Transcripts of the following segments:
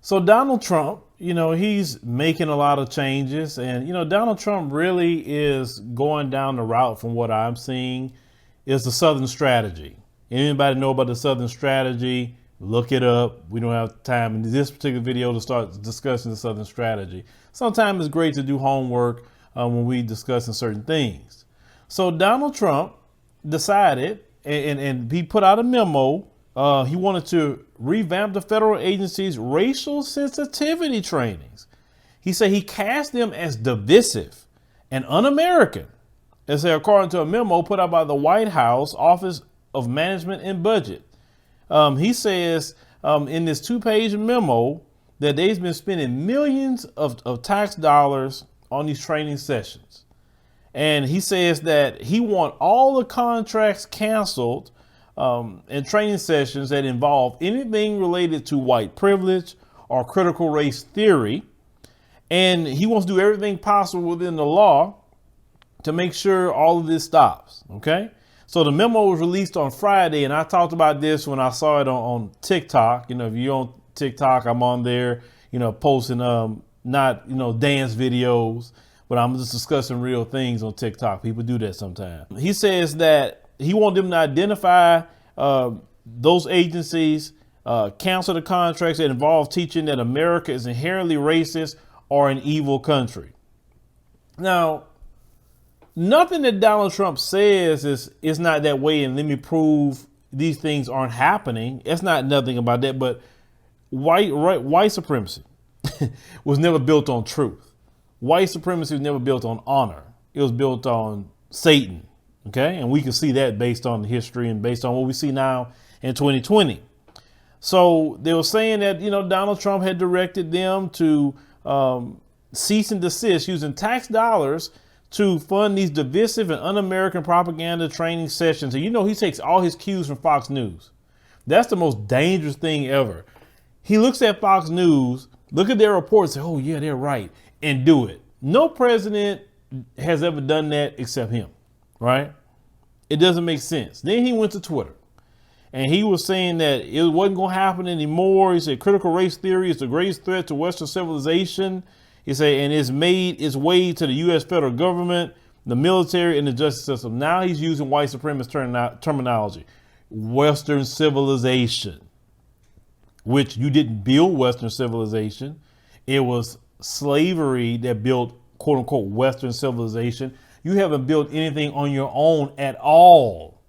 So Donald Trump, he's making a lot of changes, and, Donald Trump really is going down the route from what I'm seeing is the Southern strategy. Anybody know about the Southern strategy? Look it up. We don't have time in this particular video to start discussing the Southern strategy. Sometimes it's great to do homework when we discussing certain things. So Donald Trump decided, and he put out a memo. He wanted to revamp the federal agency's racial sensitivity trainings. He said he cast them as divisive and un-American, as according to a memo put out by the White House Office of Management and Budget. He says in this 2-page memo that they've been spending millions of tax dollars on these training sessions. And he says that he wants all the contracts canceled and training sessions that involve anything related to white privilege or critical race theory. And he wants to do everything possible within the law to make sure all of this stops. OK, so the memo was released on Friday, and I talked about this when I saw it on TikTok. If you're on TikTok, I'm on there, posting not, dance videos, but I'm just discussing real things on TikTok. People do that sometimes. He says that he wants them to identify those agencies, cancel the contracts that involve teaching that America is inherently racist or an evil country. Now, nothing that Donald Trump says is not that way, and let me prove these things aren't happening. It's not nothing about that, but white supremacy was never built on truth. White supremacy was never built on honor. It was built on Satan. OK, and we can see that based on the history and based on what we see now in 2020. So they were saying that, Donald Trump had directed them to cease and desist using tax dollars to fund these divisive and un-American propaganda training sessions. And, he takes all his cues from Fox News. That's the most dangerous thing ever. He looks at Fox News, look at their reports, say, oh, yeah, they're right, and do it. No president has ever done that except him. Right? It doesn't make sense. Then he went to Twitter and he was saying that it wasn't going to happen anymore. He said critical race theory is the greatest threat to Western civilization. He said, and it's made its way to the U.S. federal government, the military, and the justice system. Now he's using white supremacist terminology. Western civilization, which you didn't build Western civilization. It was slavery that built, quote unquote, Western civilization. You haven't built anything on your own at all.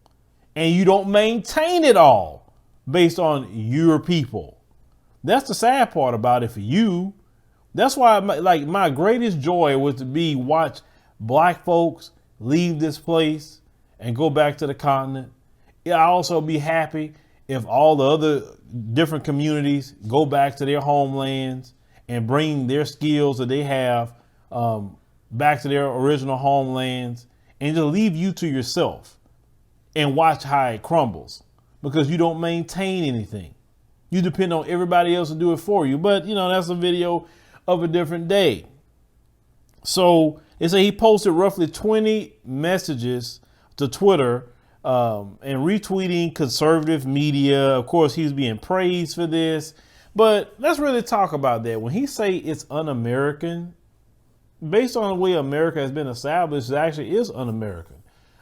And you don't maintain it all based on your people. That's the sad part about it for you. That's why my greatest joy was to watch black folks leave this place and go back to the continent. Yeah, I also be happy if all the other different communities go back to their homelands and bring their skills that they have back to their original homelands and just leave you to yourself and watch how it crumbles because you don't maintain anything. You depend on everybody else to do it for you. But, that's a video of a different day. So they say he posted roughly 20 messages to Twitter and retweeting conservative media. Of course, he's being praised for this. But let's really talk about that. When he say it's un-American, based on the way America has been established, it actually is un-American.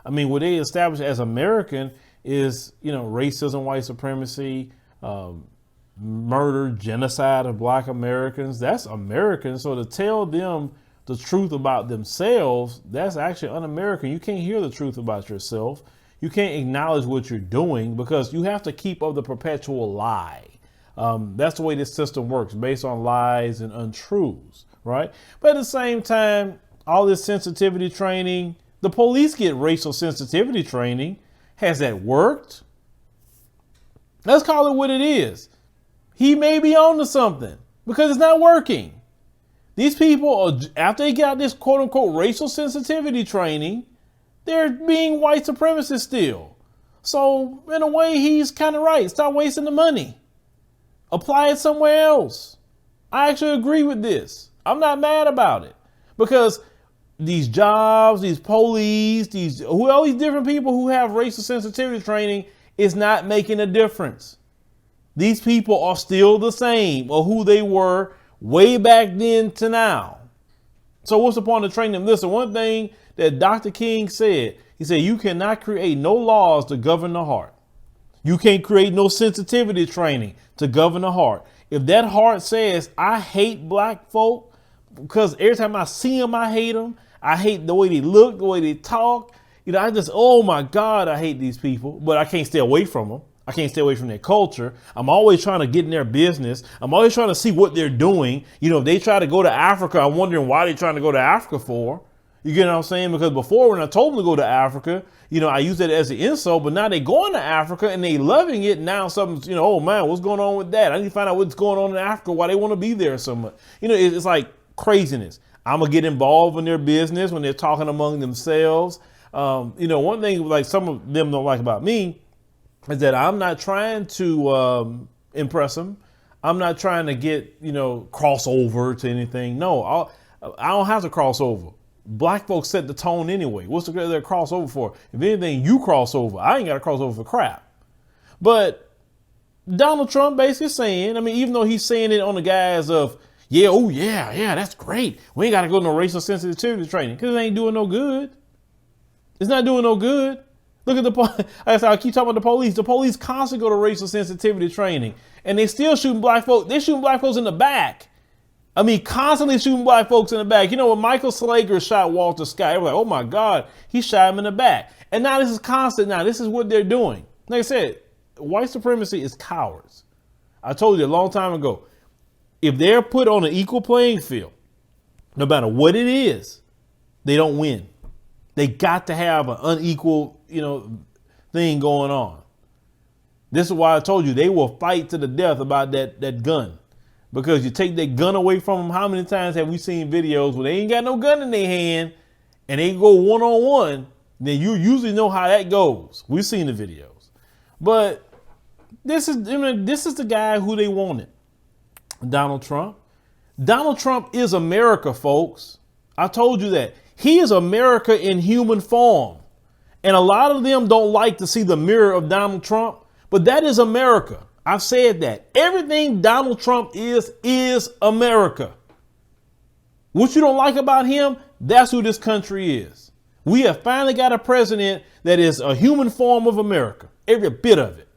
I mean, what they established as American is, racism, white supremacy, murder, genocide of black Americans. That's American. So to tell them the truth about themselves, that's actually un-American. You can't hear the truth about yourself. You can't acknowledge what you're doing because you have to keep up the perpetual lie. That's the way this system works, based on lies and untruths. Right. But at the same time, all this sensitivity training, the police get racial sensitivity training. Has that worked? Let's call it what it is. He may be on to something because it's not working. These people, after they got this quote unquote racial sensitivity training, they're being white supremacists still. So in a way, he's kind of right. Stop wasting the money. Apply it somewhere else. I actually agree with this. I'm not mad about it because these jobs, these police, all these different people who have racial sensitivity training is not making a difference. These people are still the same or who they were way back then to now. So what's the point of training them? Listen, one thing that Dr. King said, he said, you cannot create no laws to govern the heart. You can't create no sensitivity training to govern the heart. If that heart says, I hate black folk because every time I see them, I hate them. I hate the way they look, the way they talk. You know, I just, oh my God, I hate these people, but I can't stay away from them. I can't stay away from their culture. I'm always trying to get in their business. I'm always trying to see what they're doing. You know, if they try to go to Africa, I'm wondering why they're trying to go to Africa for. You get what I'm saying? Because before, when I told them to go to Africa, you know, I used it as an insult, but now they're going to Africa and they loving it. Now something's, you know, oh man, what's going on with that? I need to find out what's going on in Africa, why they want to be there so much. You know, it's like craziness. I'm going to get involved in their business when they're talking among themselves. You know, one thing like some of them don't like about me is that I'm not trying to impress them. I'm not trying to get, you know, cross over to anything. No, I don't have to cross over. Black folks set the tone anyway. What's the cross over for? If anything, you cross over. I ain't got to cross over for crap. But Donald Trump basically saying, I mean, even though he's saying it on the guise of, yeah, oh yeah, that's great. We ain't got to go to no racial sensitivity training because it ain't doing no good. It's not doing no good. Look at the, I keep talking about the police. The police constantly go to racial sensitivity training and they still shooting black folks. They're shooting black folks in the back. I mean, constantly shooting black folks in the back. You know, when Michael Slager shot Walter Scott, everybody, oh my God, he shot him in the back. And now this is constant. Now this is what they're doing. Like I said, white supremacy is cowards. I told you a long time ago, if they're put on an equal playing field, no matter what it is, they don't win. They got to have an unequal, you know, thing going on. This is why I told you they will fight to the death about that gun. Because you take that gun away from them. How many times have we seen videos where they ain't got no gun in their hand and they go one-on-one? Then you usually know how that goes. We've seen the videos. But this is the guy who they wanted. Donald Trump. Donald Trump is America, folks. I told you that. He is America in human form. And a lot of them don't like to see the mirror of Donald Trump, but that is America. I've said that. Everything Donald Trump is America. What you don't like about him, that's who this country is. We have finally got a president that is a human form of America. Every bit of it.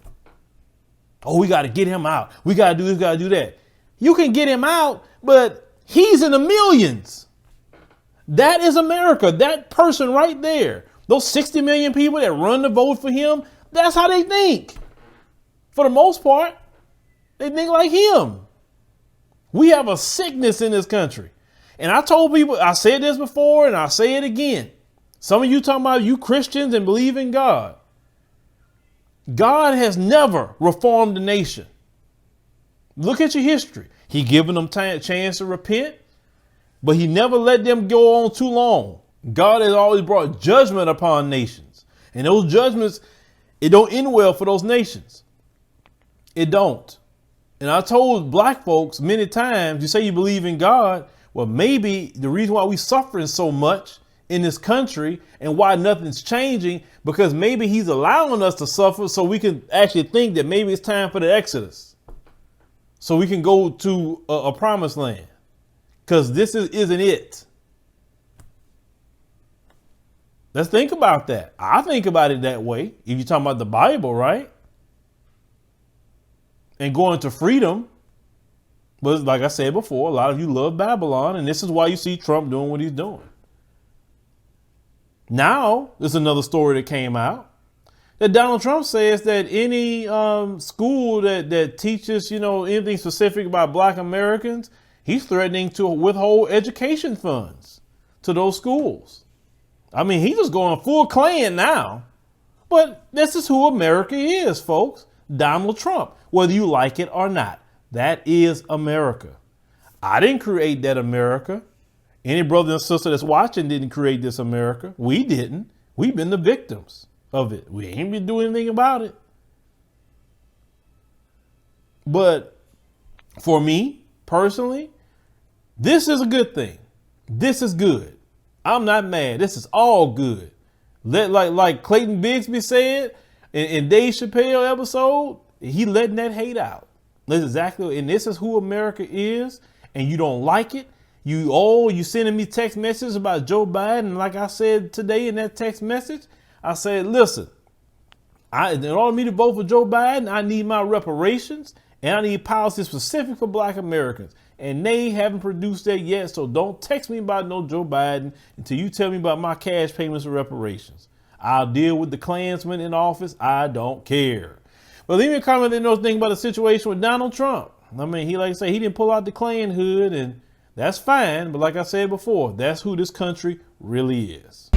Oh, we got to get him out. We got to do this, got to do that. You can get him out, but he's in the millions. That is America. That person right there. Those 60 million people that run to vote for him, that's how they think. For the most part, they think like him. We have a sickness in this country. And I told people, I said this before and I say it again. Some of you talking about you Christians and believe in God. God has never reformed the nation. Look at your history. He given them a chance to repent, but he never let them go on too long. God has always brought judgment upon nations. And those judgments, it don't end well for those nations. It don't. And I told black folks many times, you say you believe in God. Well, maybe the reason why we suffering so much in this country and why nothing's changing, because maybe he's allowing us to suffer so we can actually think that maybe it's time for the Exodus. So we can go to a promised land. Because this isn't it. Let's think about that. I think about it that way. If you're talking about the Bible, right? And going to freedom. But like I said before, a lot of you love Babylon, and this is why you see Trump doing what he's doing. Now, there's another story that came out that Donald Trump says that any school that teaches, you know, anything specific about black Americans, he's threatening to withhold education funds to those schools. I mean, he's just going full Klan now. But this is who America is, folks. Donald Trump, whether you like it or not. That is America. I didn't create that America. Any brother and sister that's watching didn't create this America. We didn't. We've been the victims of it. We ain't been doing anything about it. But for me, personally, this is a good thing. This is good. I'm not mad. This is all good. Like Clayton Bigsby said in Dave Chappelle episode, he letting that hate out. That's exactly, and this is who America is, and you don't like it. You sending me text messages about Joe Biden. And like I said today in that text message, I said, listen, in order for me to vote for Joe Biden, I need my reparations and I need policies specific for Black Americans. And they haven't produced that yet. So don't text me about no Joe Biden until you tell me about my cash payments and reparations. I'll deal with the Klansmen in office. I don't care. But leave me a comment that knows anything about the situation with Donald Trump. I mean, he, like I say, he didn't pull out the Klan hood, and that's fine. But like I said before, that's who this country really is.